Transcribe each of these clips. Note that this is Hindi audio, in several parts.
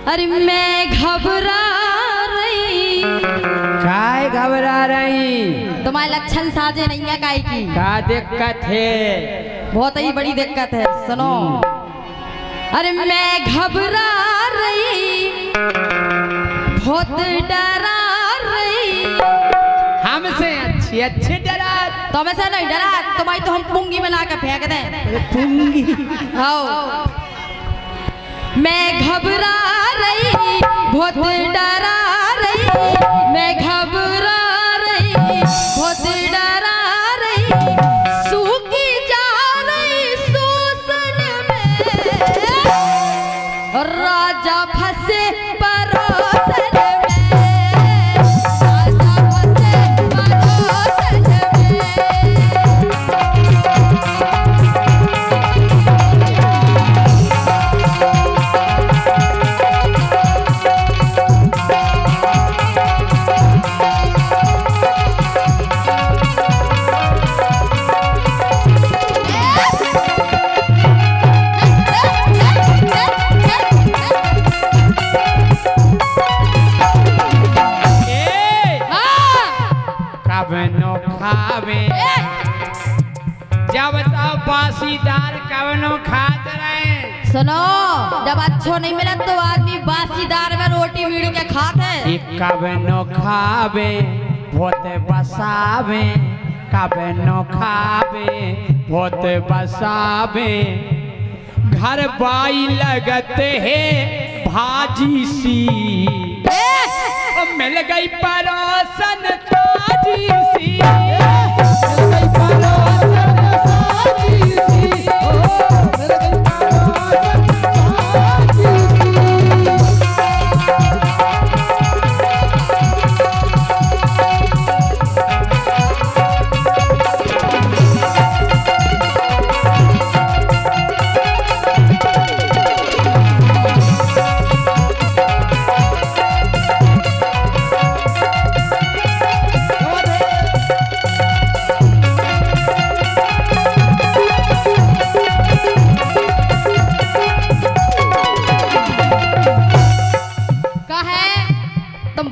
अरे मैं घबरा रही। काय घबरा रही? तुम्हारे लक्षण साजे नहीं है काय की? का दिक्कत है? बहुत ही बड़ी दिक्कत है, सुनो। अरे मैं घबरा रही, बहुत डरा रही। हमसे अच्छी डरा? तो मैं से नहीं डरा, तुम्हारी तो हम पुंगी में लाकर फेंक दें। पुंगी? हाँ। मैं घबरा रही, बहुत डरा रही। मैं घबरा रही, बहुत डरा रही। सूखी जा रही शोषण में, राजा फंसे परोसन में। राजा फंसे परोसन में। जब तब बासीदार कवनो खात रहे। सुनो, जब अच्छो नहीं मिले तो आदमी बासीदार में रोटी मीड़ के खाते। कवनो खावे भूत बसावे, कवनो खावे भूत बसावे। घर बाई लगते है भाजी सी, मिल गई परोसन ताजी सी।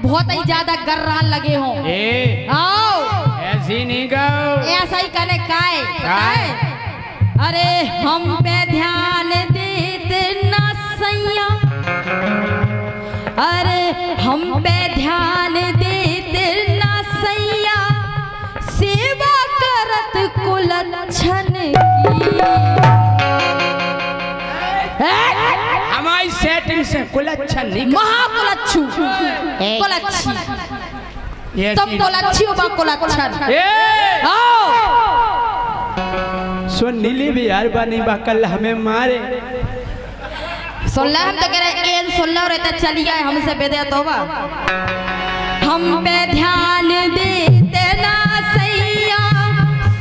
बहुत ही ज्यादा गर्रान लगे हो। आओ ऐसी नहीं गाओ, ऐसा ही कहने काय। अरे हम पे ध्यान देते ना सैया, अरे हम पे ध्यान देते ना सैया। सेवा करत कुलच्छन की। हमारी सेटिंग से कुलच्छन नहीं, महाकुलच्छू कुलच्छी। तुम कुलच्छी हो, बा कुलच्छन। सुन नीली भी यार बनी बा कल हमें मारे। सुन ले, हम तो कह रहे एन सुन ले और इतना चली गए हमसे बेदे तोबा। हम पे ध्यान देते ना सैया,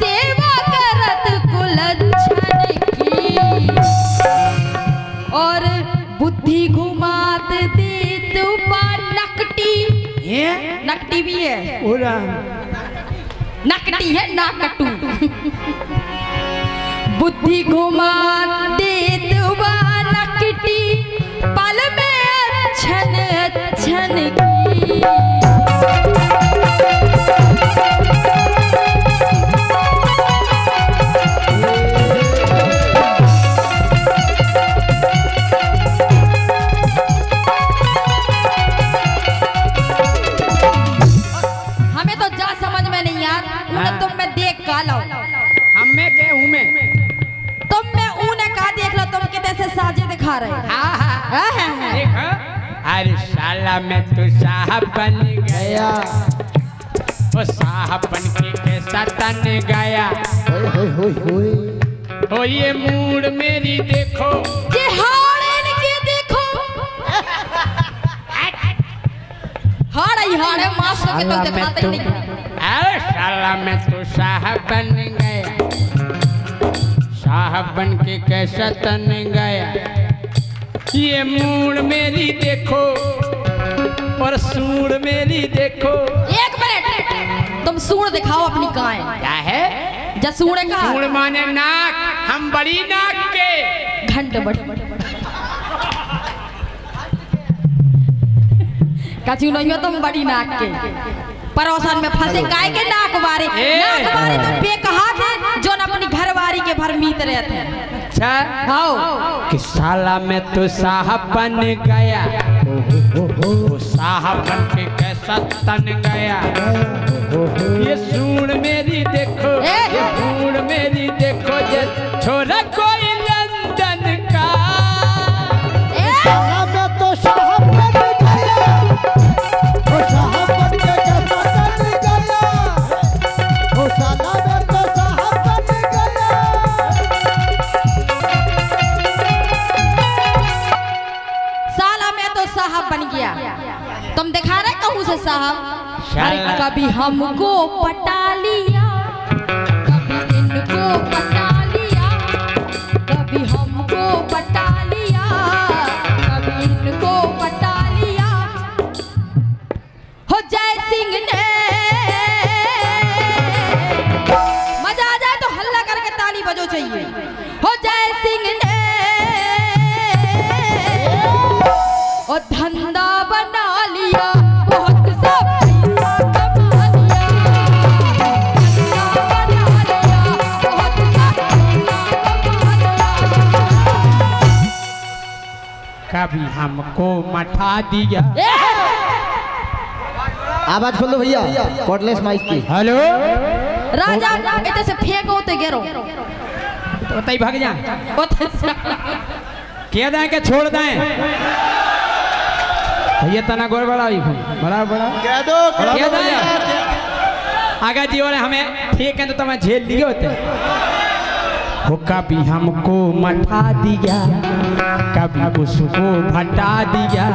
सेवा करत कुलच्छन की। और बुद्धि घुमात देत बा नकटी। नकटी भी है, नकटी है नाकटू। बुद्धि घुमात देत बा नकटी, पल में अच्छन अच्छन की। दिखा रहे। अरे साला मैं तो साहब बन गया, वो साहब बन के कैसा तन गया। हो ये मूड मेरी देखो, ये हाड़ इनके देखो। हाड़ ही हाड़ है, माफ करके तो दिखाते ही नहीं। अरे साला मैं तो साहब बन गया, साहब बन के कैसा तन गया। ये मूड मेरी देखो और सूंड मेरी देखो। एक मिनट, तुम सूंड दिखाओ अपनी कहाँ है? क्या है? जसूड़ का सूंड माने नाक, हम बड़ी नाक के। घंट बड़ी कछु नहीं हो तुम बड़ी नाक के परोसन में फंसे काय के नाक मारे तो बेकहा थे जो अपनी घरवारी के भर मीत रहते हैं। अच्छा हाँ कि साला में तो साहब बन गया वो साहब बन के कैसा तन गया ये सूंड मेरी देखो ये सूंड मेरी देखो जे छोरा कोई लंदन का साला में तो साहब बन गया वो साहब बन के कैसा तन गया वो साला में तो साहब बन गया। साला में तो साहब बन गया तुम दिखा रहे कहूँ से साहब अरे कभी हमको पटा लिया कभी इनको पटा लिया कभी हमको पटा लिया कभी इनको पटा लिया हो जय सिंह ने मजा आ जाए तो हल्ला करके ताली बजो चाहिए हो जय सिंह ने और धंधा बना लिया बहुत सा पैसा कमा लिया धंधा बना लिया बहुत सा पैसा कमा लिया। कभी हमको मठा दिया आवाज खोल दो भैया कॉर्डलेस माइक की। हेलो राजा इधर से फेंको तो गिरो तो तई भाग जा क्या दाएं के छोड़ दाएं भैया तना गोर बड़ा बड़ा बड़ा कह दो क्या दाएं आगा जीवन हमें ठीक है तो तुम्हें झेल लिए होते वो कभी हमको मठा दिया कभी उसको भटा दिया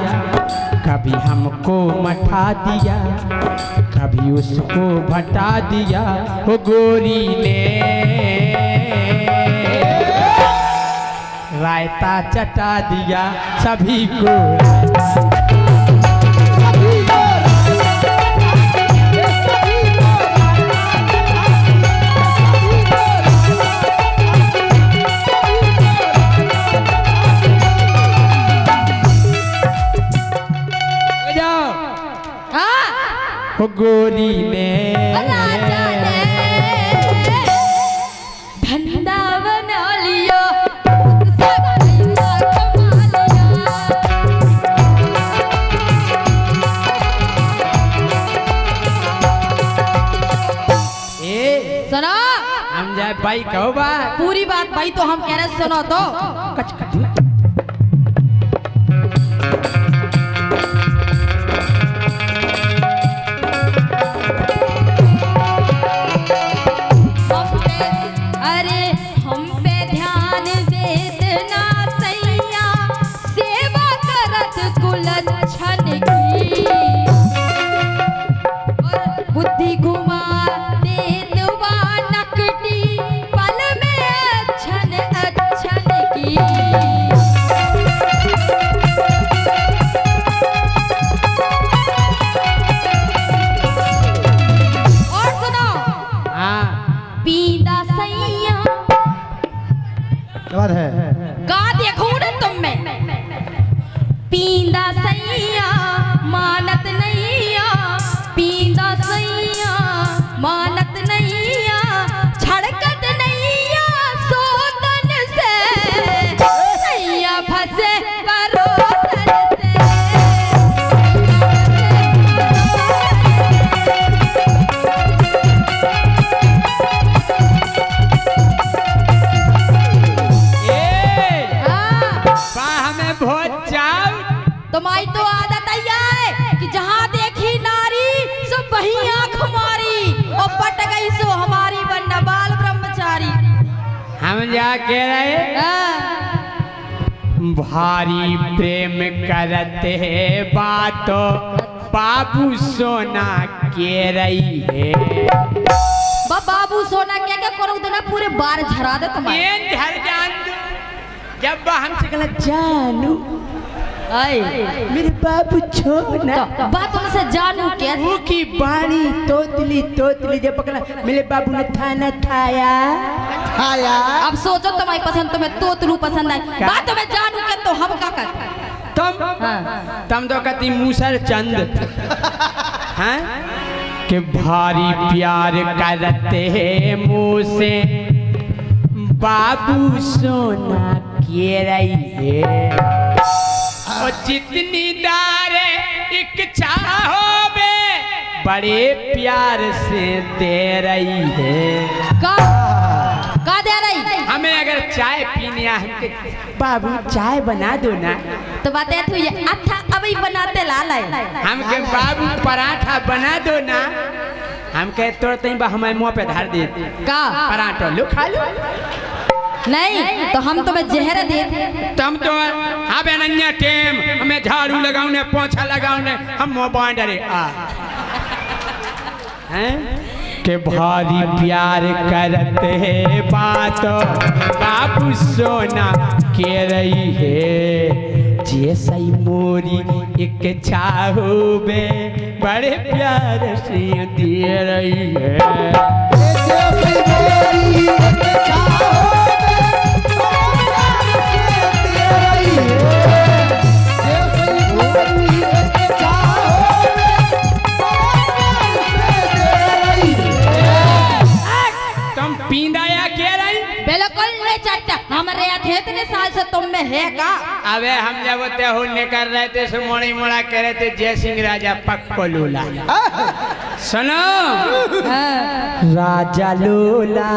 कभी हमको मठा दिया कभी उसको भटा दिया वो गोरी ने रायता चटा दिया सभी को वो गोरी ने राजा ने धंधा बना लिया सब पैसा कमा लिया। सुनो हम जाए भाई कहो बात पूरी बात भाई तो हम कह रहे सुनो तो कच कच अरे हम पे ध्यान देना सैया सेवा करत कुलच्छन की और बुद्धि घुमा देतवा नकटी पल में अच्छन अच्छन की। और सुनो हाँ पीदा सैया क्या बात है का देखूं ना तुम में पीदा सैया मानत नैया पीदा सैया मानत नैया छड़कत नैया सोतन से सैया फंसे परोसन से हमें बहुत चाव तुम्हारी तो आदत है कि जहाँ देखी नारी सब वही आँख मारी और पट गई सो हमारी बन्ना बाल ब्रह्मचारी। हम जा कह रहे हाँ। भारी प्रेम करते हैं बातो बाबू सोना के रही है बाबू सोना क्या क्या करो देना पूरे बार झरा दे तुम्हारे ये घर जान दो जब हमसे कहला जानू मेरे बाबू छोना तो बात उनसे जानू क्या वो की बाणी तोतली तोतली जब पकड़ा मेरे बाबू ने खाना खाया हाँ यार अब सोचो तुम्हारी पसंद तुम्हें तोतलू पसंद है क्या? बात तुम्हें जानू क्या तो हम का कर तुम तो कहती मूसर चंद हैं कि भारी प्यार करते हैं मुझसे बाबू सोना के रही है और जितनी दारे इच्छा हो बे बड़े प्यार से दे रही है। का दे रही? हमें अगर चाय पीनी है हमके बाबू चाय बना दो ना तो बातें तू ये अच्छा अभी बनाते लाला है। हमके बाबू पराठा बना दो ना हम कहे तोड़ते हमारे मुँह पे धर दे का पराठा लो खा लो। नहीं तो हम तुम्हें जहर दे तुम तो हाँ बेनन्या टेम हमें झाड़ू लगाऊने पोछा लगाऊने हम मुँह बांधरे हैं के भारी प्यार करते हैं बात बाबू सोना के रही है जैसा ही मोरी एक चाहो बे बड़े प्यार से दे रही है। हमारे इतने साल से तुम में है का? अबे हम जब होने कर रहे थे सो मोड़ी मोड़ा कह रहे थे जय सिंह राजा पक्को लूला सुनो राजा लूला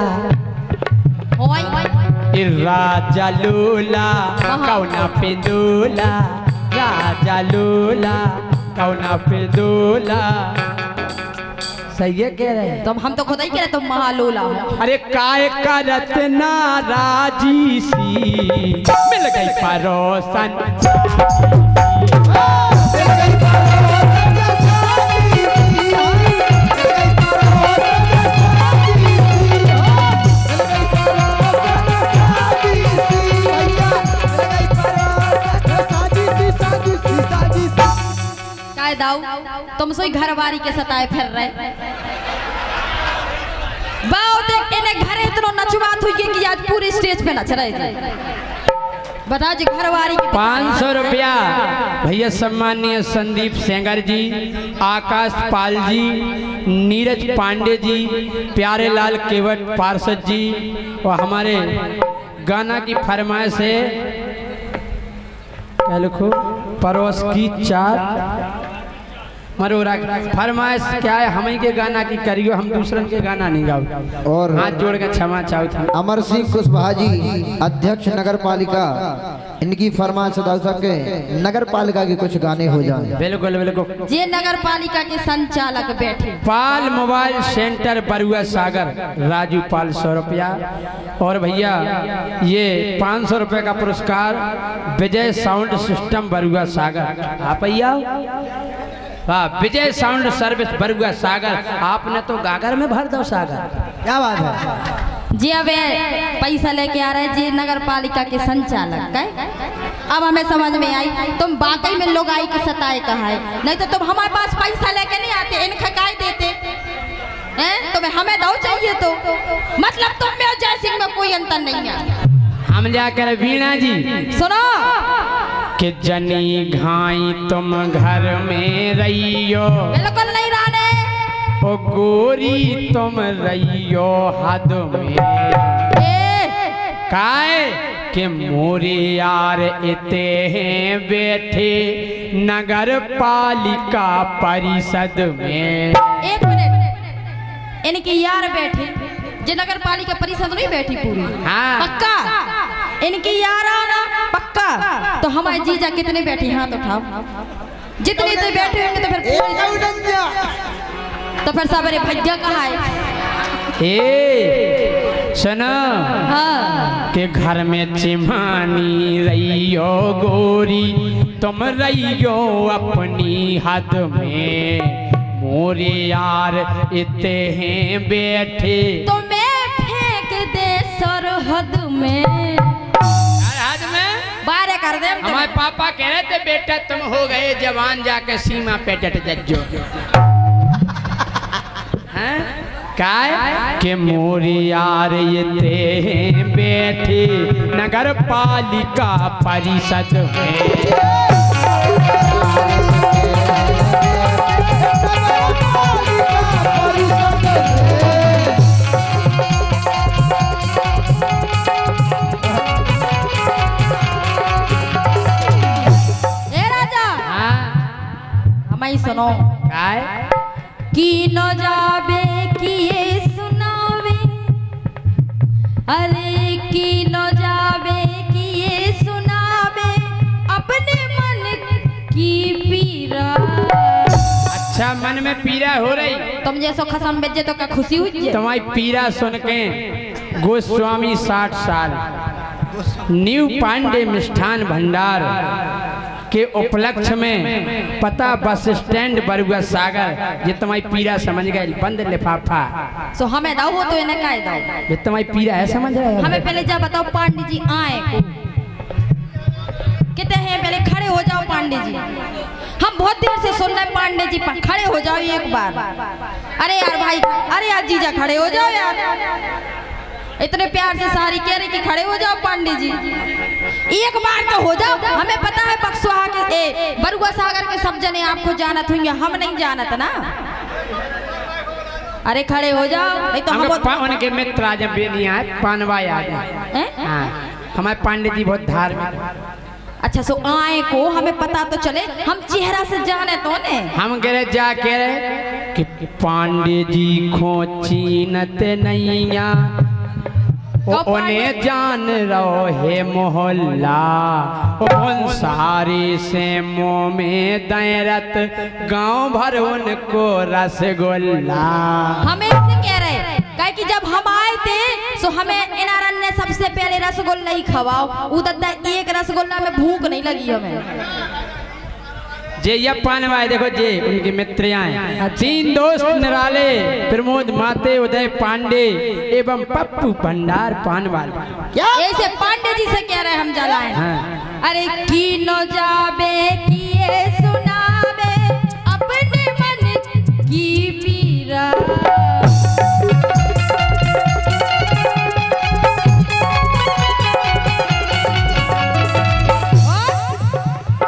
राजा लूला कौना पिंदूला राजा लूला कौना पिंदूला सही है कह रहे हैं तुम हम तो खुद ही कह रहे तुम महालूला। अरे काय का रत्ना राजी सी मिल गई परोसन दाऊ तुम सोई घरवारी के सताए फिर रहे बाऊ देख इन्हें घरे इतना नचवात हुई कि आज पूरी स्टेज पे नच रहे थे। बता जी घरवारी की 500 रुपया भैया सम्मानीय संदीप सेंगर जी आकाश पाल जी नीरज पांडे जी प्यारे लाल केवट पार्षद जी और हमारे गाना की फरमाइश है क्या लिखो परोस की चार मरोरा फरमाइश क्या है हमें के गाना की करियो हम दूसरन के गाना नहीं गाओ और हाथ जोड़ के क्षमा चाहूँ था। अमर सिंह कुशवाहा जी अध्यक्ष नगर पालिका इनकी फरमाइश अदा सके नगर पालिका के कुछ गाने हो जाएं। बिल्कुल बिल्कुल ये नगर पालिका के संचालक बैठे पाल मोबाइल सेंटर बरुआ सागर राजू पाल 100 रुपया और भैया ये 500 रुपये का पुरस्कार विजय साउंड सिस्टम बरुआ सागर आप वाह विजय साउंड सर्विस बरुआ सागर आपने तो गागर में भर दो सागर क्या बात है जी। अब पैसा लेके आ रहे जी नगर पालिका के संचालक है। अब हमें समझ में आई तुम वाकई में लोग आई के सताए कहा है नहीं तो तुम हमारे पास पैसा लेके नहीं आते इनका काय देते हैं तुम्हें हमें दो चाहिए तो मतलब तुम में और जय सिंह में कोई अंतर नहीं है। हम जाकर वीणा जी सुनो कि जनी घाई तुम घर में रहियो बिल्कुल नहीं रहने ओ गोरी तुम रहियो हद में काय के मोरे यार इते हैं बैठे नगर पालिका परिषद में। 1 मिनट इनके यार बैठे जो नगर पालिका परिषद नहीं बैठी पूरी हाँ। पक्का इनकी यार आना पक्का तो हमारे जीजा कितने बैठे हाथ उठाओ जितने तो बैठे होंगे तो फिर सबरे भैया कहा है ए सुनो हाँ। के घर में चिमानी रहियो गोरी तुम रहियो अपनी हद में मोरे यार इते हैं बैठे तो मैं फेंक दे सरहद में बारे कर दे। हमारे पापा कह रहे थे बेटा तुम हो गए जवान जाके सीमा पे डट जज्जो काय के मोरी यार ये ते बैठे नगर पालिका परिषद में। हई सुनो काय की न जावे किए सुनावे, अरे की न जावे किए सुनावे अपने मन की पीरा। अच्छा मन में पीड़ा हो रही, तुम जैसो खसम बेचे तो क्या खुशी हुई? तुम्हारी पीड़ा सुन के गोस्वामी 60 साल न्यू पांडे मिष्ठान भंडार के उपलक्ष्य में पता बस स्टैंड बरुआ सागर ये तुम्हारी पीड़ा समझ गए, बंद लिफाफा। सो हमें दो वो तो इन्हें काय दो, ये तुम्हारी पीड़ा है समझ रहे हो? हमें पहले जा बताओ पांडे जी आए कितने हैं, पहले खड़े हो जाओ पांडे जी। हम बहुत देर से सुन रहे पांडे जी, खड़े हो जाओ एक बार। अरे यार भाई, अरे यार जीजा खड़े हो जाओ यार, इतने प्यार से सारी कह रही कि खड़े हो जाओ पांडे जी, एक बार तो हो जाओ। हमें पता है बक्सवा के बरुआ सागर के सब जने आपको जानत होंगे, हम नहीं जानत ना। अरे खड़े हो जाओ, नहीं तो हम उनके मित्र आज बेनिया पानवा याद है। हाँ, हमारे पांडे जी बहुत धार्मिक। अच्छा सो आए को हमें पता तो चले, हम चेहरा से जाने तो ने। हम कह रहे जा कह रहे कि पांडे जी खोची नत नैया उन्हें जान रहो है मोहल्ला, उन सारे से मुँह में दैरत गांव भर उनको रसगुल्ला। हमें से कह रहे कहे कि जब हम आए थे सो हमें इनारन ने सबसे पहले रसगुल्ला ही खवाओ, उधर एक रसगुल्ला में भूख नहीं लगी हमें। जे ये पानवाए देखो जे उनके मित्र आए, तीन दोस्त निराले प्रमोद माते उदय पांडे एवं पप्पू भंडार पानवाल। ऐसे पांडे जी से कह रहे हम जलाए। हाँ। अरे की न जावे किए सुनावे अपने मन की पीरा।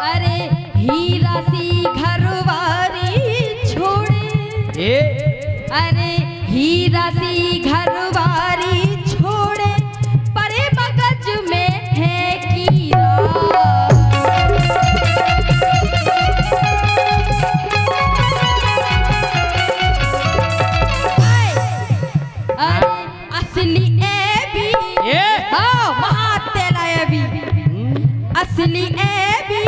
अरे हीरा सी घरवारी छोड़े परे मगज में है कीड़ा। अरे असली ए भी महातेला ए भी असली ए भी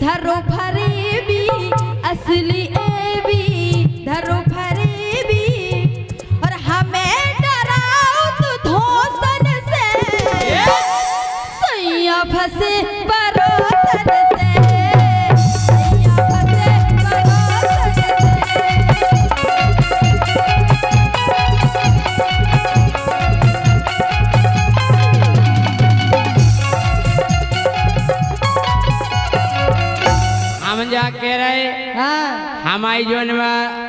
धरो भरे भी असली ए भी धरो भरे फसे परोसन से, फसे परोसन हम जा कह रहे हमारी जोन में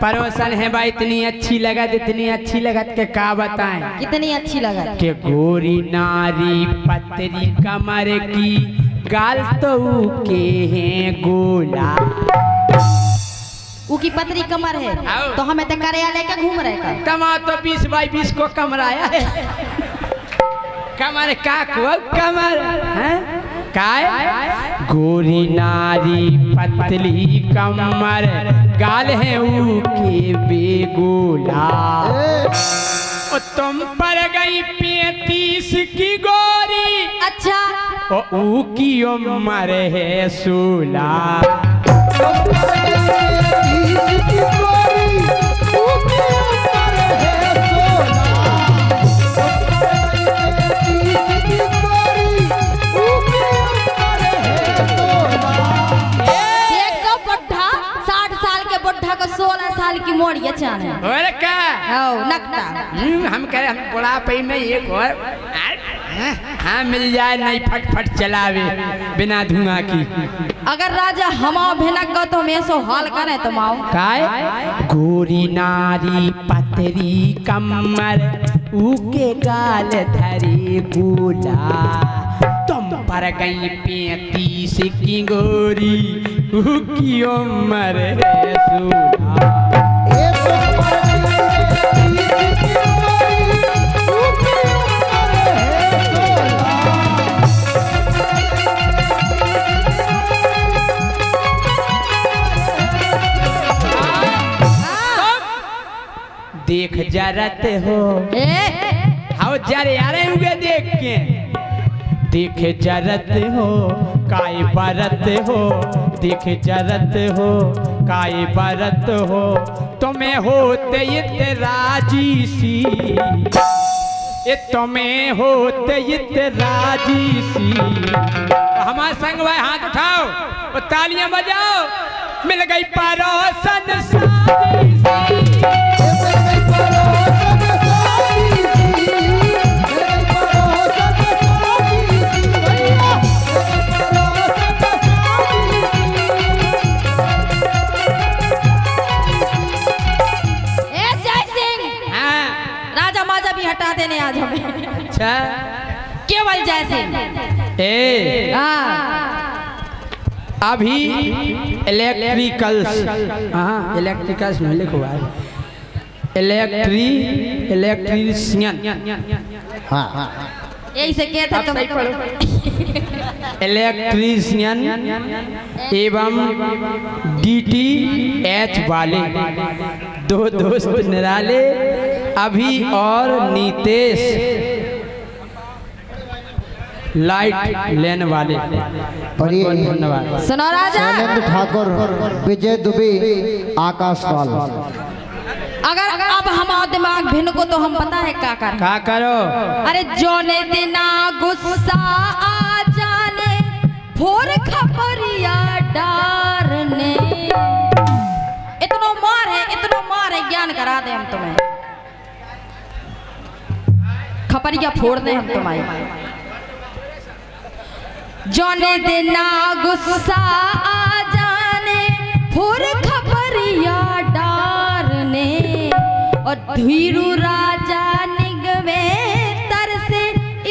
परोसन है भाई, इतनी अच्छी लगत इतनी अच्छी लगत के का बताएं। कितनी अच्छी लगत के गोरी नारी पतरी कमर की गाल तो के हैं गोला। ऊ की पतरी कमर है तो हमें तो कार्यालय का घूम रहे का। तमा तो 20 बाई 20 को कमराया है, कमर का को कमर है काय गोरी नारी पतली कमर गाल है ऊ के बेगोला। ओ तुम पर गई 35 की गोरी, अच्छा ओ ऊ की उम्र है 16। को 16 साल की मोड़िया चाहे और क्या नकटा। हम कह रहे हम बुढ़ापे में एक और हाँ मिल जाए नहीं फट फट चलावे बिना धुआं की। अगर राजा हमाओ भिनक गो तो मैं सो हाल करे तुम आओ काय गोरी नारी पतरी कमर ऊके गाल धरे गोला। तुम पर गई 35 की गोरी ऊकी उम्र है 16। जरत हो ए आओ जरे यारे हुए देख के देख जरत हो काय बरत हो देख जरत हो काय बरत हो तुम्हें होते राजी सी ये तुम्हें होते राजी सी हमारे संग भाई हाथ उठाओ और तालियां बजाओ मिल गई परोसन साजी सी हटा देने आज हमें अच्छा केवल जैसे ए अभी इलेक्ट्रिकल्स हाँ इलेक्ट्रिकल्स में लिखो इलेक्ट्रीशियन हाँ यही से कहते तुम इलेक्ट्रीशियन एवं DTH वाले दो दोस्त निराले अभी और नीतेश लाइट लेने वाले और ये धन्यवाद सुनो राजा शैलेंद्र ठाकुर विजय दुबे आकाश पाल अगर अब हमारा दिमाग भिन्न को तो हम पता है क्या करो अरे जोने दिना गुस्सा आ जाने फोर खबरिया डारने इतना मार है ज्ञान करा दे हम तुम्हें खपरिया फोड़ दे हम तुम्हारे जोने देना गुस्सा आ जाने फोर खबरिया डारने और धीरू राजा निगवे तर से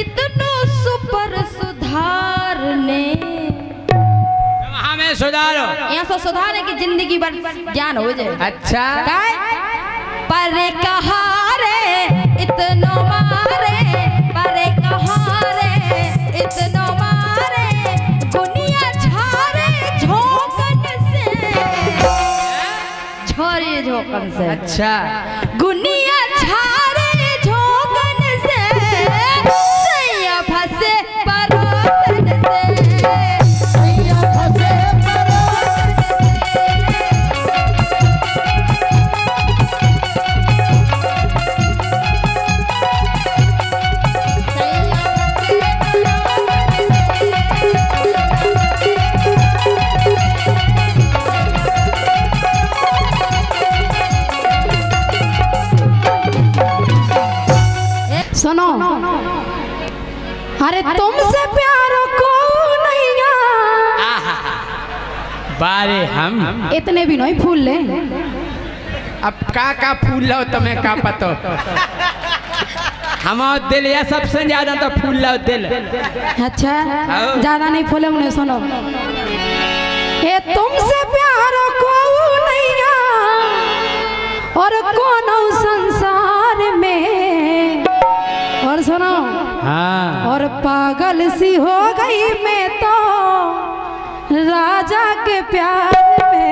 इतनो सुपर सुधारने हमें सुधारो यहाँ से सुधारे की जिंदगी भर ज्ञान हो जाए अच्छा पर कहा रे इतनो मारे पर कहा रे इतनो मारे दुनिया झारे झोंकन से झोरे झोंकन से अच्छा गुनिया झारे झोंकन से सैया फंसे परोसन से सैया फंसे सुनो अरे तुमसे प्यार को नहीं बारे हम इतने भी नहीं फूल ले अब का फूल लो तुम्हें का पतो हमारा दिल या सबसे ज्यादा तो फूल लो दिल अच्छा आओ। ज्यादा नहीं फूले उन्हें सुनो ये तुमसे प्यार को नहीं और कौन संसार में और सुनो हाँ और पागल सी हो गई मैं तो राजा के प्यार में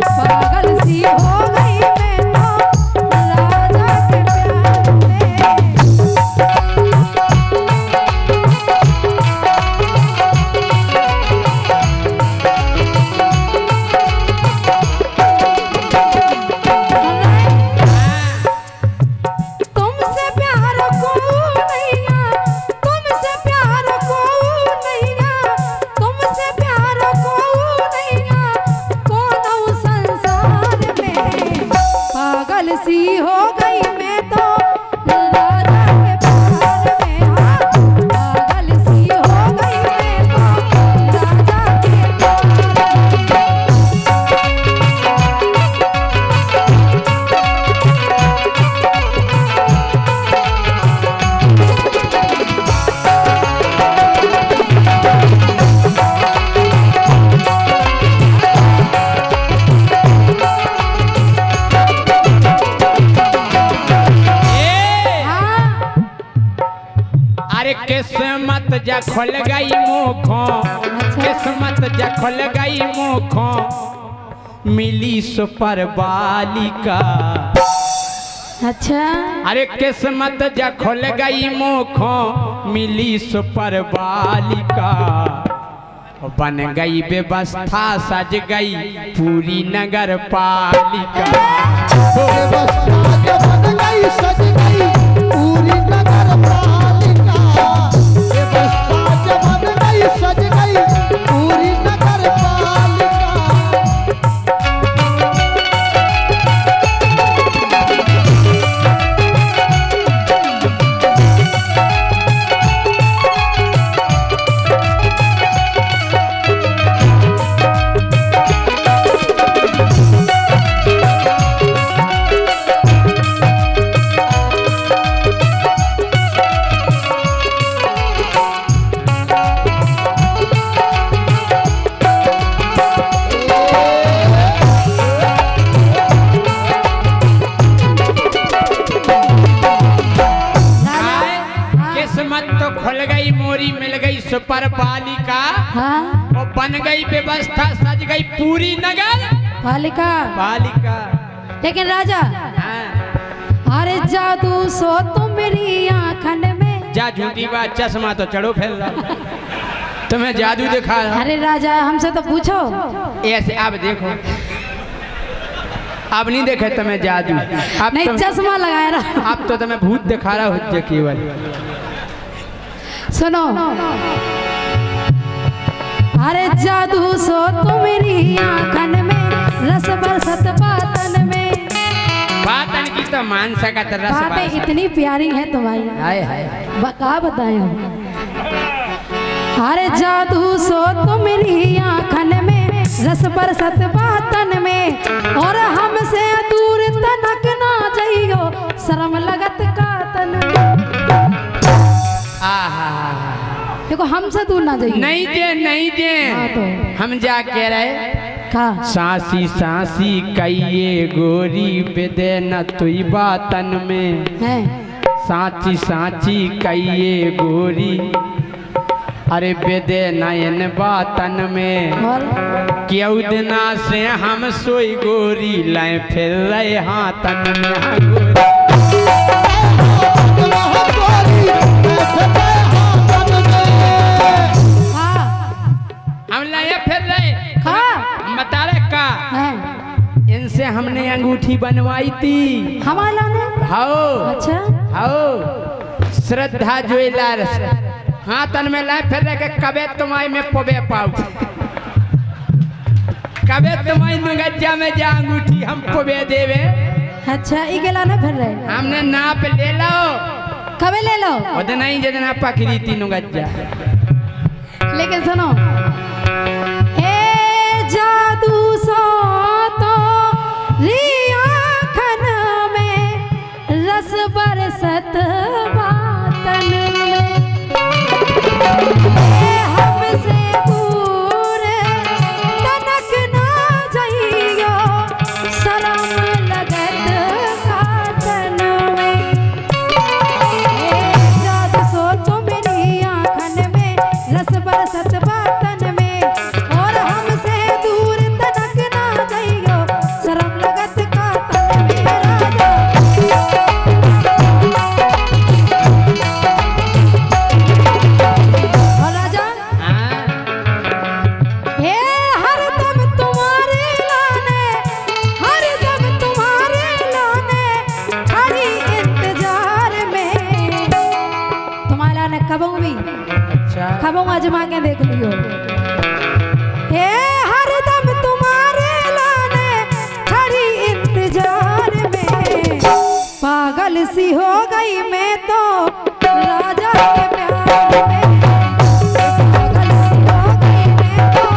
पागल सी हो गई मैं तो राजा के प्यार में तुमसे प्यार को नैया तुमसे प्यार को नैया तुमसे प्यार को नैया कौन संसार में पागल सी हो गई मैं तो राजा के प्यार में हाँ पागल सी हो गई मैं तो राजा के प्यार में अरे किस्मत जा खुल गई मुखों किस्मत जा खुल गई मुखों मिली सुपर बालिका अच्छा अरे किस्मत जा खुल गई मुखों मिली सुपर बालिका बन गई व्यवस्था सज गई पूरी नगर पालिका व्यवस्था जब बन गई सज गई पूरी नगर पालिका व्यवस्था जब बन गई सज गई पूरी नगर पालिका किस्मत तो खुल गई मोरी मिल गई सुपर बालिका हाँ और बन गई व्यवस्था सज गई पूरी नगर पालिका। पालिका। लेकिन राजा हाँ। अरे जादू सो तुम मेरी आंखन में जा झूठी बात चश्मा तो चढ़ो फिर तुम्हें जादू दिखा रहा। अरे राजा हमसे तो पूछो ऐसे अब देखो अब नहीं देखे तुम्हें जादू अब नहीं चश्मा लगाया रहा। अब तो तुम्हें भूत दिखा रहा हो केवल सुनो अरे जादू सो तुम मेरी आंखन में रस बरसत बातन में बातन की तो मानसा का तरस बातें इतनी प्यारी है तुम्हारी हाय हाय बका बताए हम अरे जादू सो तुम मेरी आंखन में रस बरसत बातन में और हमसे दूर तनक ना जाइयो शर्म लगत का तन देखो हमसे दूर ना जाइए नहीं दे हाँ तो। हम जा कह रहे का सांसी सांसी कहिए गोरी बेदे न तुई बातन में है सांची सांची कहिए गोरी अरे बेदे नयन बातन में और क्यों दिना से हम सोई गोरी लाए फिर रहे हाथन में हाँ गोरी हम लाए फिर रहे हम बता रहे का है इनसे हमने अंगूठी बनवाई थी हमारा ने हाओ अच्छा हाओ श्रद्धा ज्वेलर्स हाँ तन में लाए फिर रहे कबे तुम्हारी में पबे पाऊ कबे तुम्हारी नगज्जा में जा अंगूठी हम पबे देवे अच्छा ई गेला ना फिर रहे हमने नाप ले लो कबे ले लो उतना ही जितना पकड़ी तीनों गज्जा लेकिन सुनो हे जादू सो तो आँखन में रस बरसत बातन में हमसे दूर तनक ना जाइयो शर्म लगत कातन में जादू सो तो मेरी आँखन में रस बरसत बातन में और हमसे दूर तनक ना जाइयो शर्म लगत कातन में राजा हे हरदम तुम्हारे लाने खड़ी इंतजार में तुम्हारे लाने कब भी अच्छा कब आजमा के देख लियो हे हरदम तुम्हारे लाने खड़ी इंतजार में पागल सी हो गई मैं तो राजा के प्यार में पागल सी हो गई मैं तो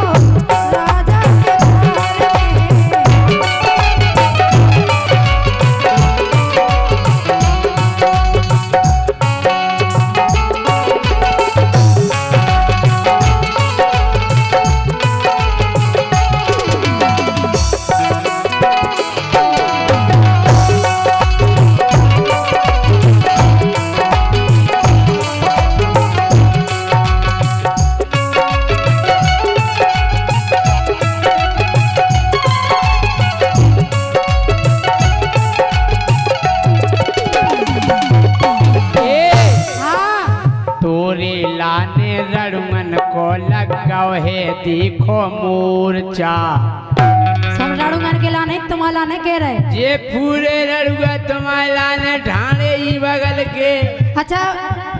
राजा के प्यार में है देखो मूर्छा। सब रड़ुगन के लाने तुम्हारा लाने कह रहे। ये पूरे रड़ुआ तुम्हारे लाने ढाणे ही बगल के। अच्छा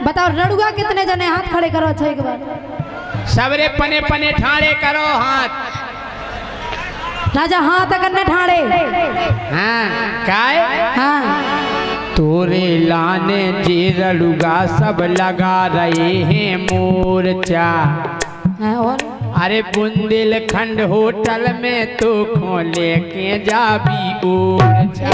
बताओ रड़ुआ कितने जने हाथ खड़े करो। अच्छा एक बार सबरे पने पने ठाणे करो हाथ। राजा हाथ करने ठाड़े। हाँ काय हाँ तोरे लाने जे रड़ुगा सब लगा रहे हैं मोर्चा। हाँ, और अरे बुंदेलखंड होटल में तो खो लेके जाबी ओरछा।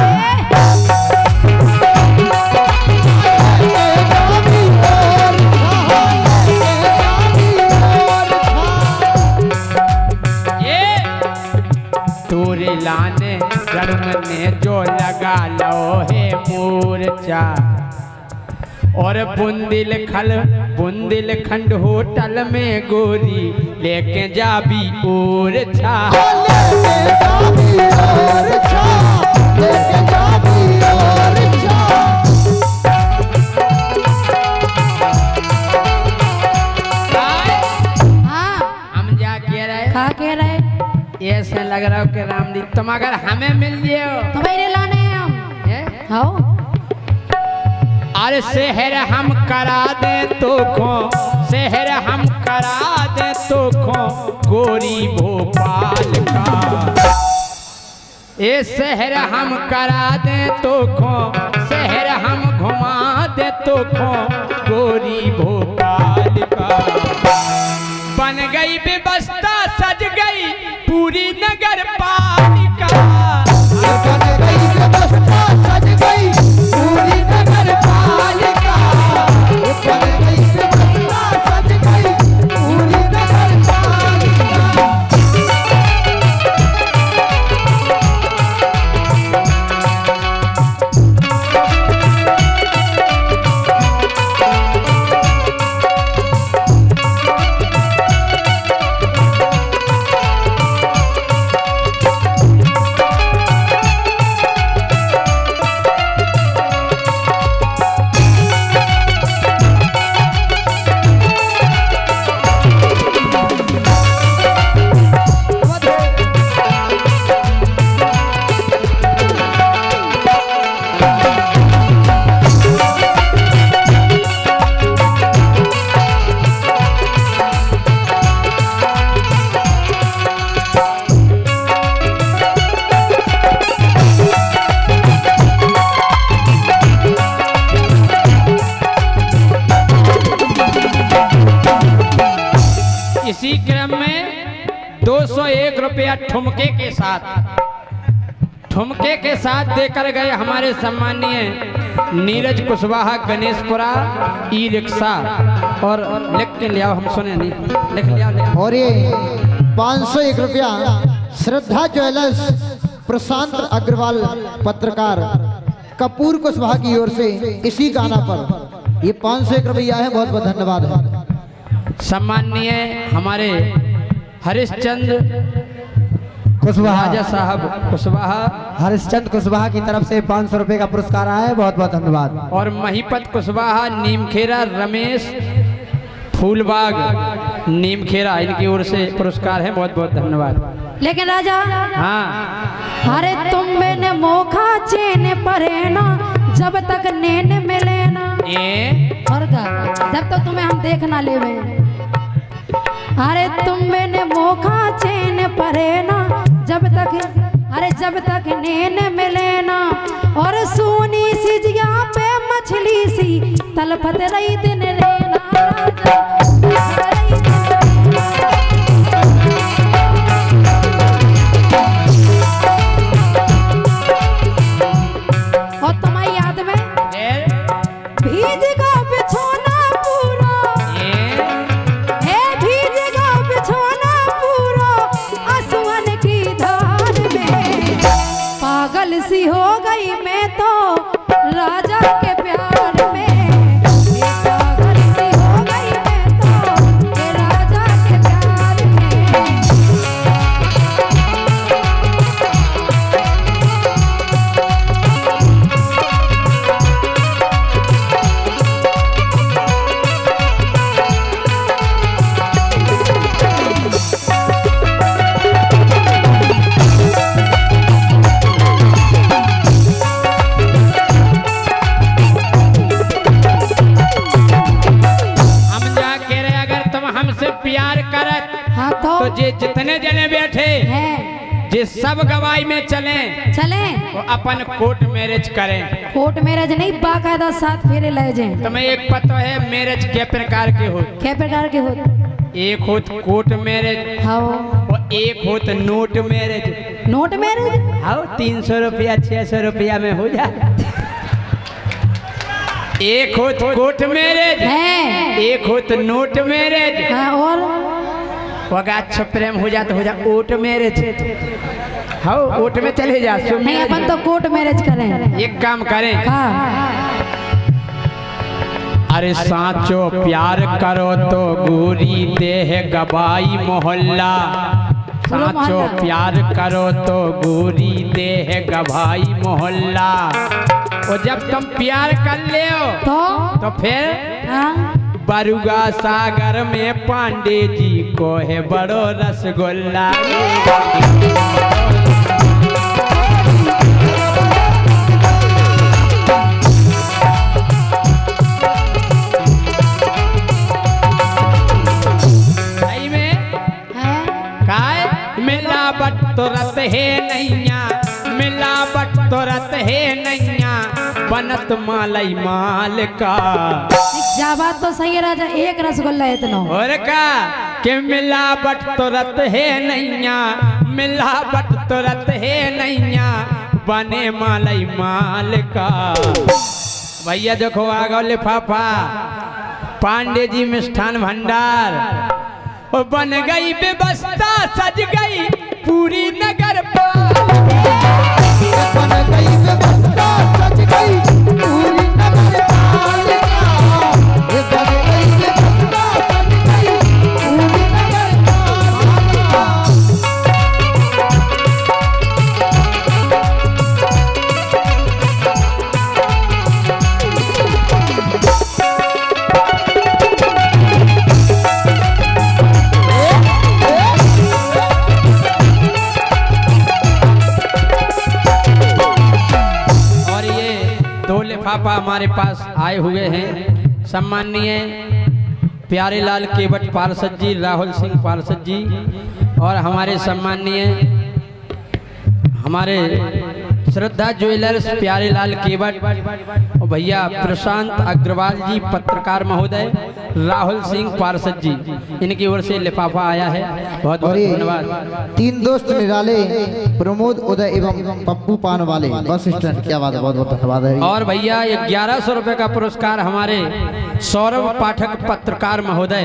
तोरे लाने रड़ुग ने जो लगा लो है मोर्चा। और बुंदेलखंड होटल में गोरी लेके जाबी ओरछा। हम जा कह रहे कहा कह रहे ऐसे लग रहा हो कि राम जी तुम अगर हमें मिल जियो तो मेरे लाने हैं हम। हैं? हाँ अरे शहर हम करा दे तो खो, शहर हम करा दे तो खो गोरी भोपाल का। ये शहर हम करा दे तो खो, शहर हम घुमा दे तो खो गोरी भोपाल का। बन गई व्यवस्था सज गई पूरी नगर पालिका। इसी क्रम में 201 रुपया ठुमके के साथ देकर गए हमारे सम्मानीय नीरज कुशवाहा गणेशपुरा ई रिक्शा। और लिख के लिया हम सुने नहीं लिख लिया। और ये 501 रुपया श्रद्धा ज्वेलर्स प्रशांत अग्रवाल पत्रकार कपूर कुशवाहा की ओर से इसी गाना पर ये 501 रुपया है। बहुत बहुत धन्यवाद है। सम्मानीय हमारे हरिश्चंद्र कुशवाहा राजा साहब कुशवाहा, हरिश्चंद्र कुशवाहा की तरफ से 500 रुपए का पुरस्कार आया है। बहुत बहुत धन्यवाद। और महिपत कुशवाहा नीमखेरा रमेश फूलबाग नीमखेरा इनकी ओर से पुरस्कार है। बहुत बहुत धन्यवाद। लेकिन राजा हाँ अरे तुम मैंने मोखा चेन परे ना जब तक नैन मिले ना। और का जब तक तुम्हें हम देख ना लेवे। अरे तुम मैंने मोखा चैन परे ना जब तक नैन मिले ना। और सोनी सी जिया पे मछली सी तलपत रही दिन लेना। और तुम्हारी याद में भीज का बिछोना पूरा भीजेगा बिछोना पूरा आसमान की धार में। पागल सी हो गई मैं तो राजा के प्यार में। पागल सी हो गई मैं तो राजा के प्यार में। जे जितने जने बैठे हैं जे सब गवाही में चलें चले वो अपन कोर्ट मैरिज करें। कोर्ट मैरिज नहीं बाकायदा साथ फेरे ले जाए। तुम्हें एक पता है मैरिज के प्रकार के हो? क्या प्रकार के हो? एक होत कोर्ट मैरिज हाँ और एक होत नोट मैरिज। नोट मैरिज हाँ 300 रुपया 600 रुपया में हो जाए। एक होत कोर्ट मैरिज है एक होत नोट मैरिज। हाँ और वगा अच्छा प्रेम हो जा तो हो जा ओट मैरिज। हाँ ओट में चले जा। नहीं अपन तो कोर्ट मैरिज करें। एक काम करें हाँ अरे साचो प्यार करो तो गोरी देह गवाई मोहल्ला। साचो प्यार करो तो गोरी देह गवाई मोहल्ला। और जब तुम प्यार कर ले तो फिर हाँ बरुआ सागर में पांडे जी को है बड़ो रसगुल्ला। मिलावट तो रत है नैया मिलावट तो रत है नैया बनत मालई माल का। जा बात तो सही है राजा एक रसगुल्ला इतना और का कि मिलावट तो रत है नैया मिलावट तो रत है नैया बने मालई माल का। भैया देखो आ गो लिफाफा पांडे जी मिष्ठान भंडार और बन गई व्यवस्था सज गई पूरी नगर बन गई व्यवस्था सज गई पूरी नगर पालिका। ये बन गई व्यवस्था सज गई पूरी नगर पालिका। पापा हमारे पास आए हुए हैं सम्माननीय प्यारेलाल केवट पार्षद जी राहुल सिंह पार्षद जी और हमारे सम्माननीय हमारे श्रद्धा ज्वेलर्स प्यारेलाल केवट और भैया प्रशांत अग्रवाल जी पत्रकार महोदय राहुल सिंह पार्षद जी इनकी ओर से लिफाफा आया है। बहुत बहुत धन्यवाद। 3 दोस्त निराले प्रमोद उदय एवं पप्पू पान वाले बस स्टैंड। क्या बात है बहुत बहुत धन्यवाद है। और भैया ये 1100 रुपए का पुरस्कार हमारे सौरभ पाठक पत्रकार महोदय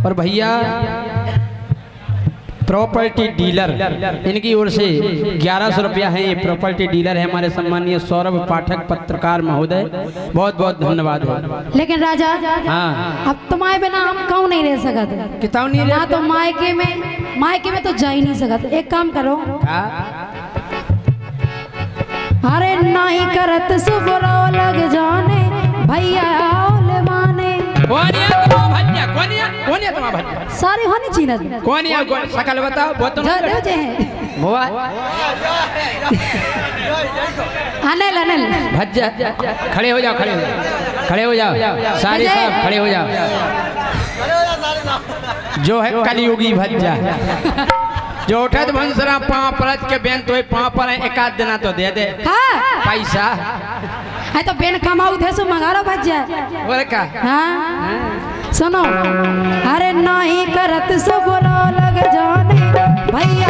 और भैया प्रॉपर्टी डीलर इनकी ओर से 1100 रुपया है। ये प्रॉपर्टी डीलर है हमारे सम्मानीय सौरभ पाठक पत्रकार महोदय। बहुत बहुत धन्यवाद है। लेकिन राजा हाँ अब तुम्हारे बिना हम कौन नहीं रह सकते। किताब नहीं ना तो मायके में तो जा ही नहीं सकते। एक काम करो अरे नहीं करत सुबरो लग जाने भैया माने कौन है तुम्हारा भैया? सारे होने चीनत कौन है सकल बताओ बहुत तो दे जे हुआ अनिल अनिल भज्जा खड़े हो जाओ खड़े हो जाओ सारे साहब खड़े हो जाओ। जो है कलयुगी भज्जा जो उठत भंसरा पाँव परत के बेन तो पाँव पर एक आध देना तो दे दे हाँ पैसा है तो बेन कमाऊ थे सो मंगारो भज्जा बोले का हाँ सुनो अरे नहीं करत सो बुरा लग जाने भैया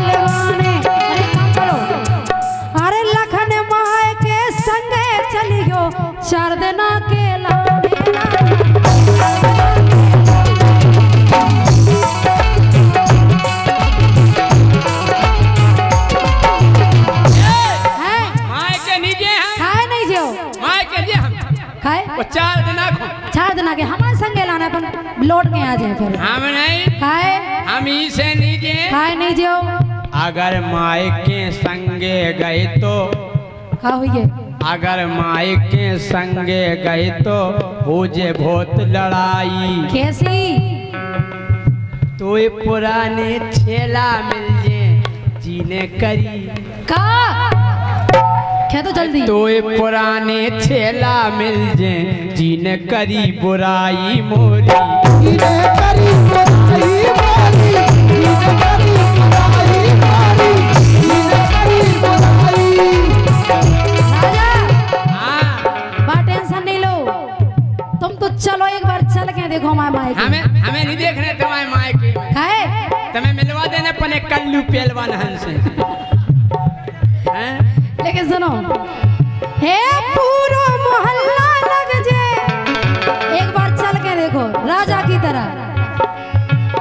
लगाने। अरे काम करो अरे लखन माए के संगे चलियो 4 दिना के लाने वो 4 दिना को 4 दिना के हमारे संगे लाना अपन लौट के आ जाए फिर हम नहीं खाए हम ही से नहीं जे खाए नहीं जो अगर माए के संगे गए तो खा हुई अगर माए के संगे गए तो हो जे बहुत लड़ाई कैसी तो ये पुराने छेला मिल जे जीने करी का क्या तो जल्दी तो ये पुराने छेला मिल जे जीने करी बुराई मोरी जीने करी बुराई मोरी राजा हाँ बा टेंशन नहीं लो, तुम तो चलो एक बार चल के देखो हमारे मायके। हमें नहीं देखने तुम्हारे मायके में। है तुम्हें मिलवा देने पने कल्लू पहलवान हंस से हैं? लेकिन सुनो, हे पूरा मोहल्ला लग जे, एक बार चल के देखो राजा की तरह।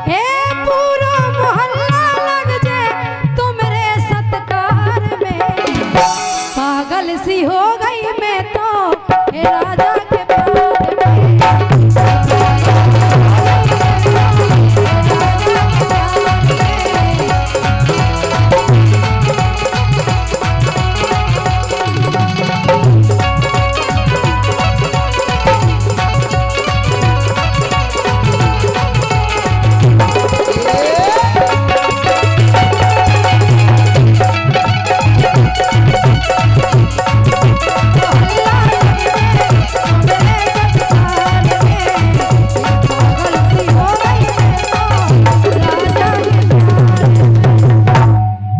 हे पूरा मोहल्ला लग जे तुमरे सत्कार में, पागल सी हो गई मैं तो हे राजा के प्यार में।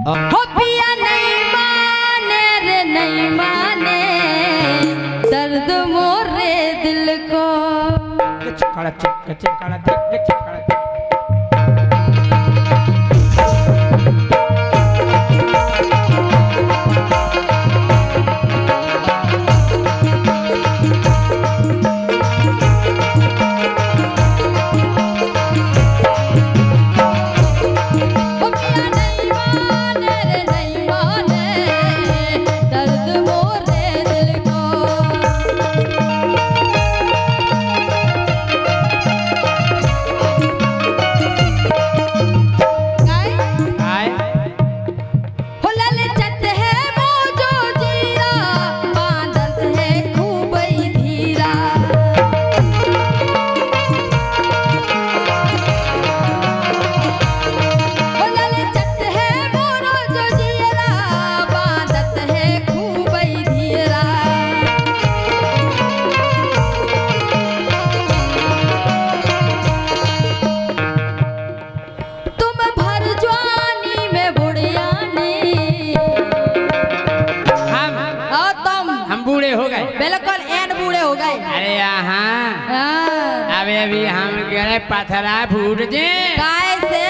हो पिया नहीं माने रे नहीं माने, दर्द मोरे दिल को। काला चिक काला चिक काला चिक। हो पिया नहीं माने रे नहीं माने, दर्द मोरे दिल को। गाय आए हो ललचत है मोजो जीरा, बांधत है खूब ही धीरा। हो ललचत है मोरो जो जीरा, बांधत है खूब ही धीरा। तुम भर जवानी में बुढ़ियानी, और तुम बूढ़े हो गए। बिल्कुल एन बूढ़े हो गए। अरे यहाँ हाँ, अबे अभी हम गए पथरा फूट जे काय से?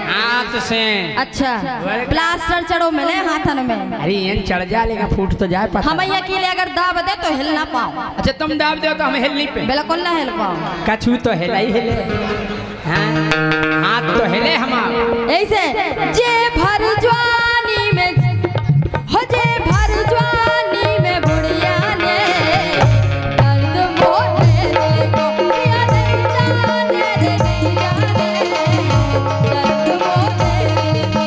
हाथ से। अच्छा, प्लास्टर चढ़ो मिले हाथन में। अरे ये चढ़ जा लेगा फूट तो जाए पथरा। हम अकेले अगर दाब दे तो हिल ना पाओ। अच्छा तुम दाब दो तो हम हिल नहीं पे। बिल्कुल ना हिल पाओ। कछू तो हिला ही हिले। हाँ हाथ तो हिले हमारा। ऐसे जे भर जवानी में, हो जे भर जवानी में बुढ़िया ने, दर्द मोरे दिल को। पिया नहीं जाने रे नहीं जाने, दर्द मोरे दिल को।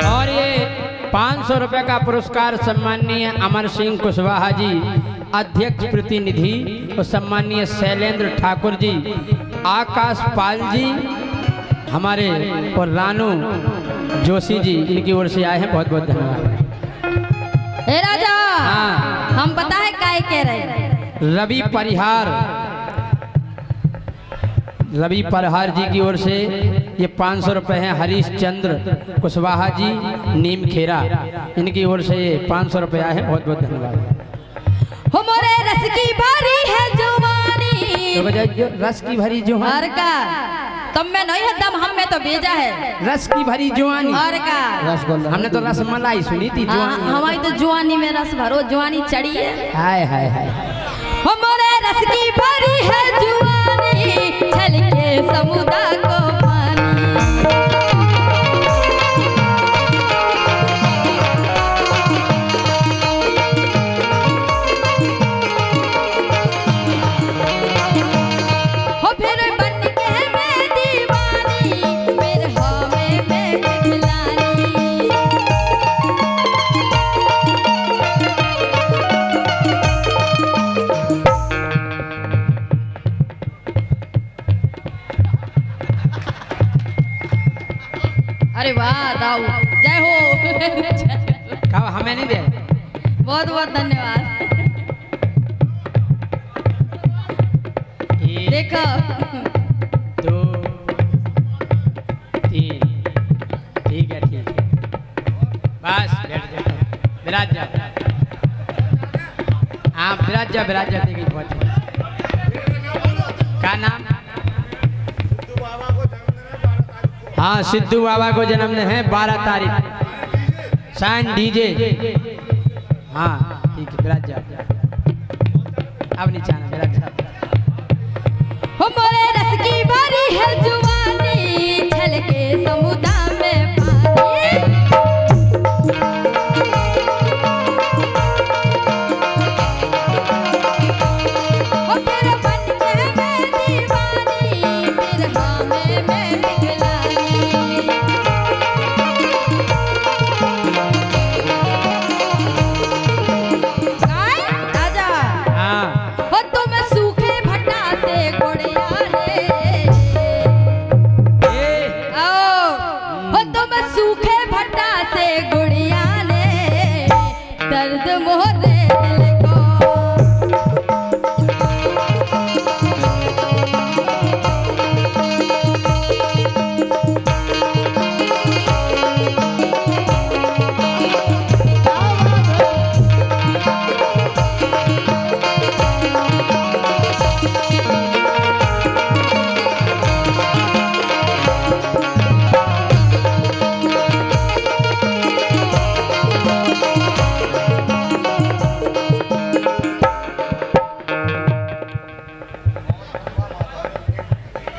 और ये 500 रुपए का पुरस्कार सम्माननीय अमर सिंह कुशवाहा जी, अध्यक्ष प्रतिनिधि, और सम्माननीय शैलेंद्र ठाकुर जी, आकाश पाल जी हमारे, और रानू जोशी जी, इनकी ओर से आए हैं। बहुत बहुत धन्यवाद। हे राजा, हाँ। हम पता है काय कह रहे। रवि परिहार जी की ओर से ये 500 रुपए हैं। हरीश चंद्र कुशवाहा जी, नीम खेरा, इनकी ओर से ये 500 रुपए आए हैं। बहुत बहुत धन्यवाद। हो मोरे रस की भरी है जवानी, तो रस की भरी जुआनी, और का तुम में नहीं है दम, हम में तो भेजा है। रस की भरी जुआनी, और का रसगुल्ला। हमने तो रसमलाई सुनी थी। जुआनी हमारी तो जवानी में रस भरो, जवानी चढ़ी है। हाय हाय हाय। हो मोरे रस की भरी है जवानी, छलके समुद्र को पानी। हो फिर बन के मैं दीवानी, राव जय हो। कब हमें नहीं दे? बहुत बहुत धन्यवाद। एक, देखो 2 3 ठीक है ठीक है, बस बैठ जाओ, विराज जाओ। हाँ विराज जा देखिए बहुत है। क्या नाम? हाँ सिद्धू बाबा को जन्मदिन है 12 तारीख, साइन डीजे। हाँ ठीक है विराज जाओ, अब नहीं जाना विराज जाओ। हमारे रस की बारी है जुबानी, छलके समुद्र में पानी। ओ फिर बन के मैं दीवानी, फिर हाँ मैं दिखलानी। गाय राजा हाँ हो तुम सूखे भट्टा से गुड़ियाने। आओ हो तुम सूखे भट्टा से गुड़ियाने, दर्द मोरे दिल को।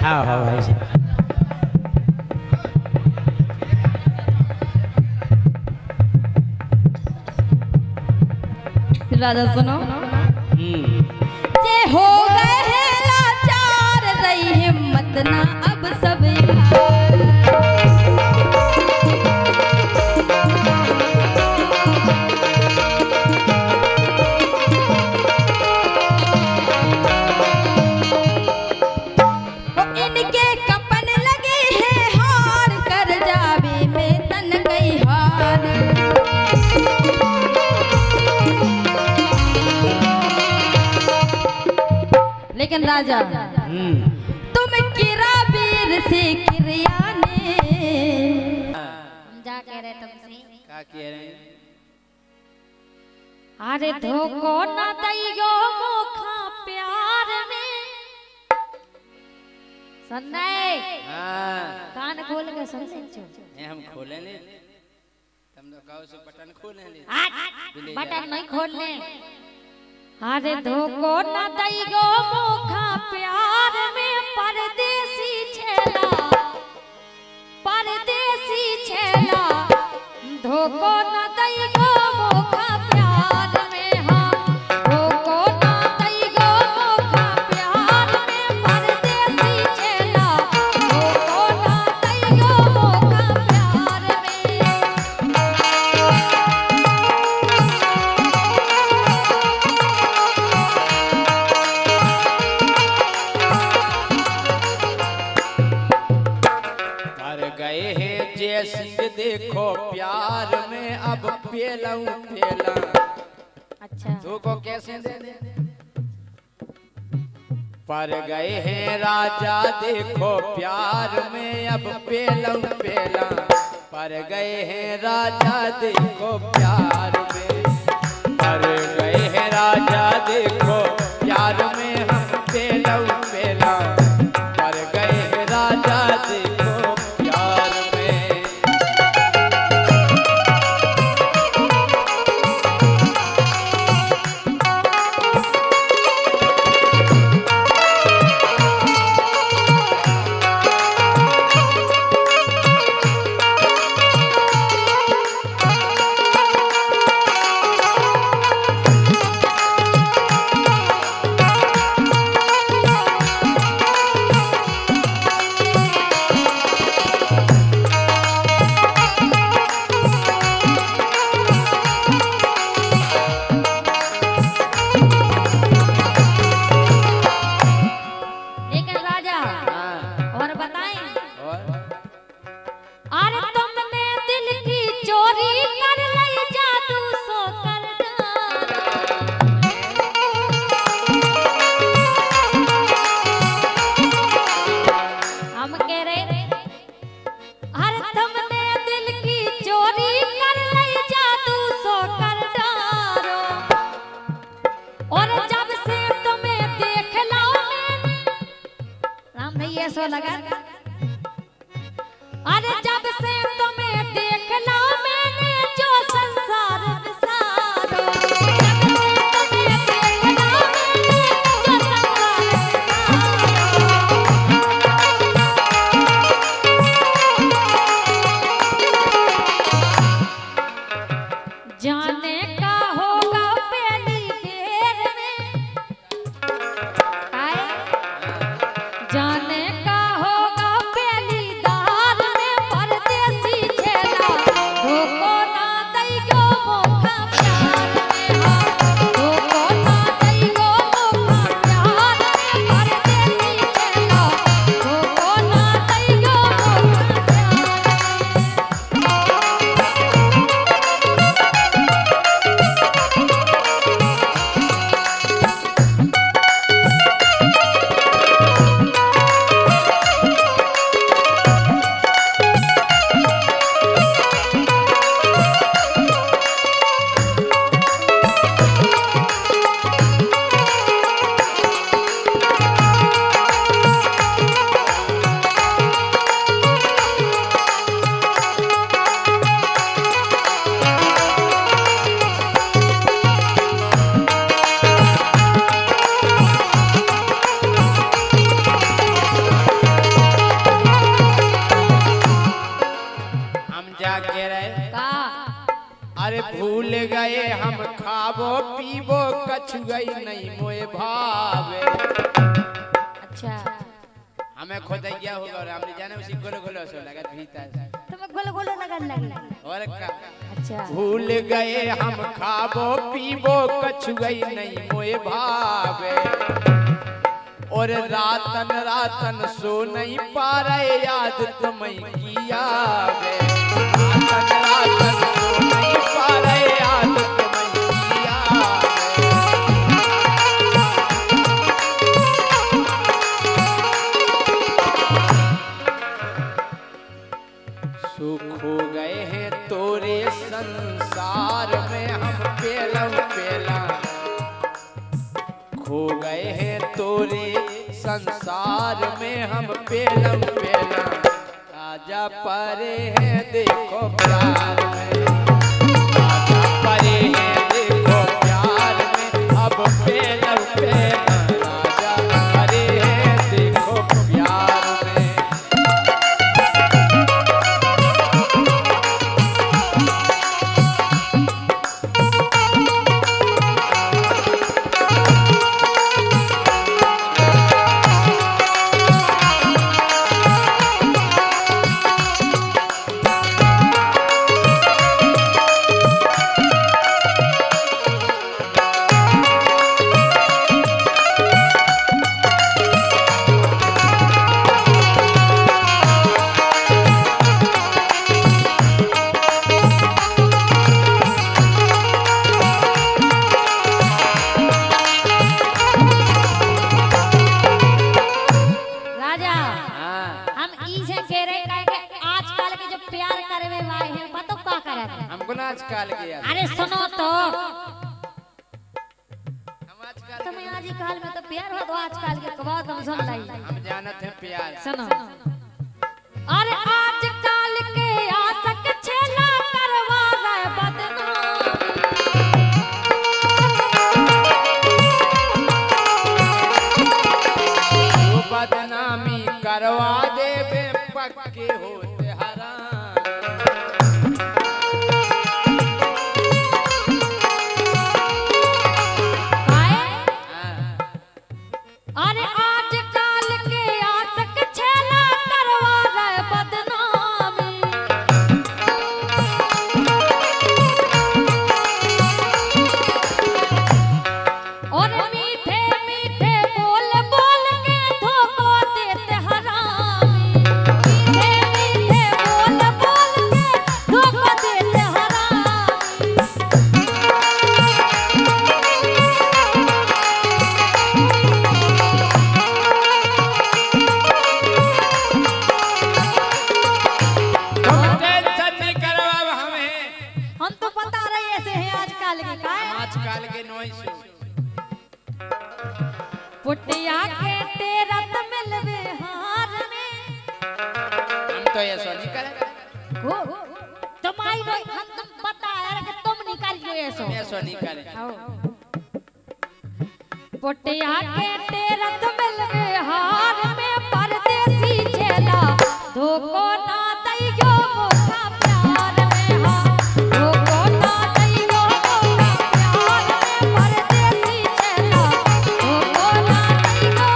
हाँ हाँ भाई जी। राजा सुनो, हम्म, जे हो गए हैं लाचार, रही हिम्मत ना अब सब यार। ओ इनके कपन लगे हैं हार, कर जावे में तन कई हार। लेकिन राजा तुम किरा वीर से किरिया ने। हम जा कह रहे तुमसे, क्या कह रहे हैं? अरे धोखो न दैयो मोखा प्यार में। सन्नाई हाँ कान खोल के सुन ले छो। ये हम खोले ले, तुम तो कहो से बटन खोले ले। बटन नहीं खोलने। अरे धोखो न दैयो मोखा प्यार में, परदेसी छेला धोखो न दैयो मोखा प्यार में। हाँ धोखो न दैयो मोखा प्यार में, परदेसी छेला धोखो न दैयो मोखा प्यार में। मर गए हैं जैसे देखो प्यार में, अब पेलऊं पेला। अच्छा तू को कैसे दे दे? पर गए हैं राजा देखो प्यार में, अब पेलऊं पेला। पर गए हैं राजा देखो प्यार में, पर गए हैं राजा देखो प्यार में, हम पेलऊं पेला। पर गए हैं राजा देखो प्यार में। चोरी कर लई जादू सो कर हम कह रहे हर तुमने दिल की चोरी कर लई जादू सो कर डारो और जब से तुम्हें देख लो मैंने राम भैया सो लगा अरे जब से तुम्हें देख लो मैंने जो संसार बिसारो जब से तुम्हें देख लो मैंने जो संसार बिसारो जाने का होगा पहली बेर में आए जाने का होगा पहली दार में परदेसी छेला धोखो ना दइयो मोखा प्यार में धोखो ना दइयो मोखा प्यार में परदेसी छेला धोखो ना दइयो हम जा के रहे का अरे भूल गए हम खाबो पीबो कछु गई नहीं मोए भावे अच्छा हमें खोदैया होगा और हमने जाने उसी गोलो गोलो सो लगा भीतर तुम्हें गोल गोल लगन लगी और का अच्छा भूल गए हम खाबो पीबो कछु गई नहीं मोए भावे और रातन रातन सो नहीं पा रहे याद तुम्हें किया वे रातन रातन सो नहीं पा रहे याद तुम्हें किया सुख हो गए हैं तोरे संसार में हम पेलम पेला खो गए हैं तोरे संसार में हम पेलम पेला आजा परे हैं देखो प्यार में आजा परे हैं देखो प्यार में अब पेलम पेला आजा परे हैं देखो प्यार में राजा हाँ हम ई से कह रहे काहे के आजकल के जो प्यार करे में भाई है पतो का करे हमको ना आजकल किया अरे सुनो तो हम आजकल तुम्हें आजकल में तो प्यार हो तो आजकल के कबाव तुम सुन लाई हम जानत हैं प्यार सुनो अरे आजकल के आसक छेला करवा रहे वो बदनामी करवा देवे पक्के होते हराम काहे हाँ। अरे आजकल के आसक छेला करवा रहे बदनामी ऐसा नहीं करे। पोटिया के तेरत मिल गए हार में परदेसी चेला धोखो ना दैयो मोखा प्यार में हाँ धोखो ना दैयो मोखा प्यार में परदेसी चेला धोखो ना दैयो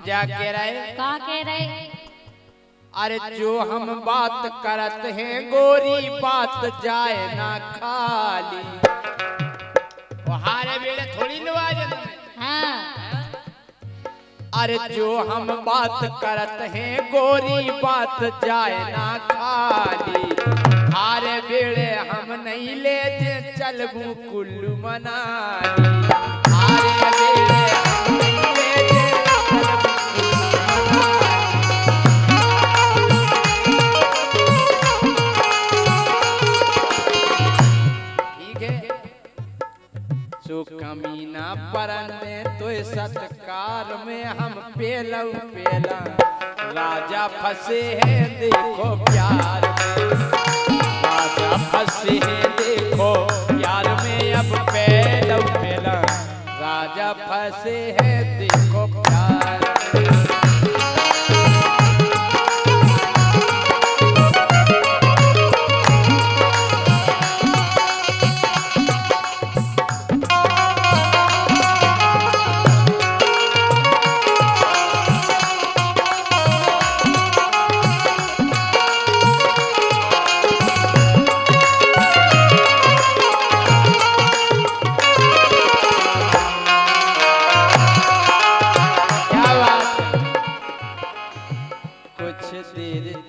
क्या कह रहे? का कह रहे? अरे जो हम बात करत हैं गोरी बात जाए ना खाली। हारे बेड़े थोड़ी लुआ जाते हैं। हाँ। अरे जो हम बात करत हैं गोरी बात जाए ना खाली। हारे बेड़े हम नहीं ले जे चलबू कुल्लू मनाली। हारे बेड़े हम नहीं ले जे चलबू कमीना परने तो सत्कार में हम पेलऊ पेला राजा फंसे हैं देखो प्यार में। राजा फंसे हैं देखो प्यार में अब पेलऊ पेला राजा फंसे हैं देखो प्यार में।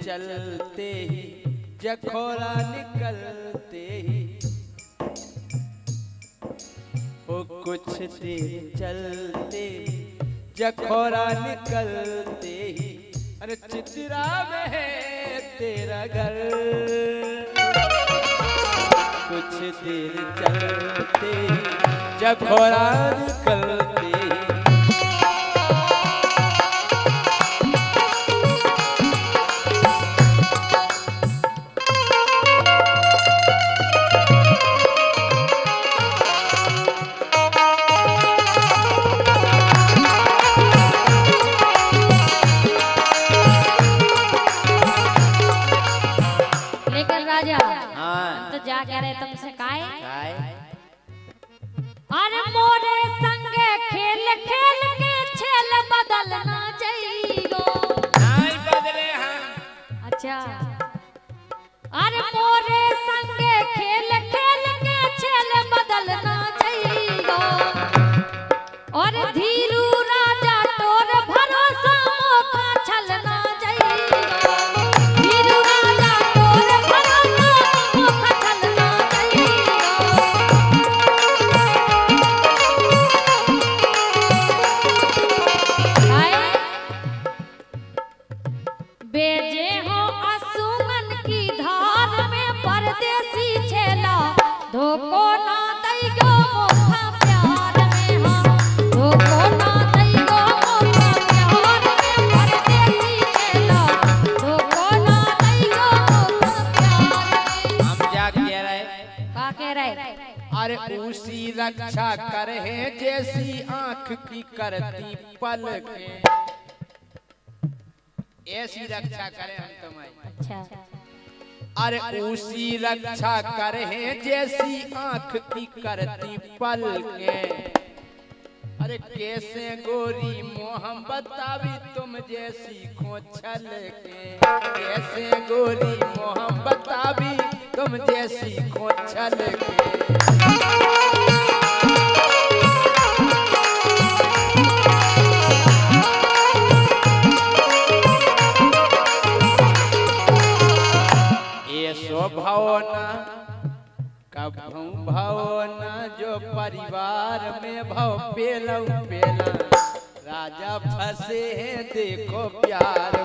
चलते ही जखोरा निकलते ही हो कुछ देर चलते जखोरा निकलते ही अरे चित्रा में है तेरा घर। कुछ देर चलते जखोरा निकलते ही तुमसे काहे अरे मोरे संगे खेल खेल के छेल बदलना चाहिए नहीं बदले हम। अच्छा अरे मोरे संगे खेल खेल के छेल बदलना चाहिए और धीरू राजा तोर भरोसा मोखा छलना चाहिए। धीरू राजा तोर भरोसा मोखा छलना बेजे हो असुमन की धार में परदेसी छेला धोखो ना दैयो मोखा प्यार में हाँ धोखो ना दैयो मोखा प्यार में परदेसी छेला धोखो ना दैयो मोखा प्यार में। हम क्या कह रहे? का कह रहे? अरे उसी रक्षा करे जैसी आंख की करती पलकें ऐसी रक्षा करें हम तुम्हारी। अच्छा अरे उसी रक्षा करें जैसी आंख की करती पलकें अरे कैसे गोरी मोहम बतावी तुम जैसी खो छल के, कैसे गोरी मोहम बतावी तुम जैसी खो छल के। भावना कभू भावना जो परिवार में भाव पेला पेला, राजा फंसे हैं देखो प्यार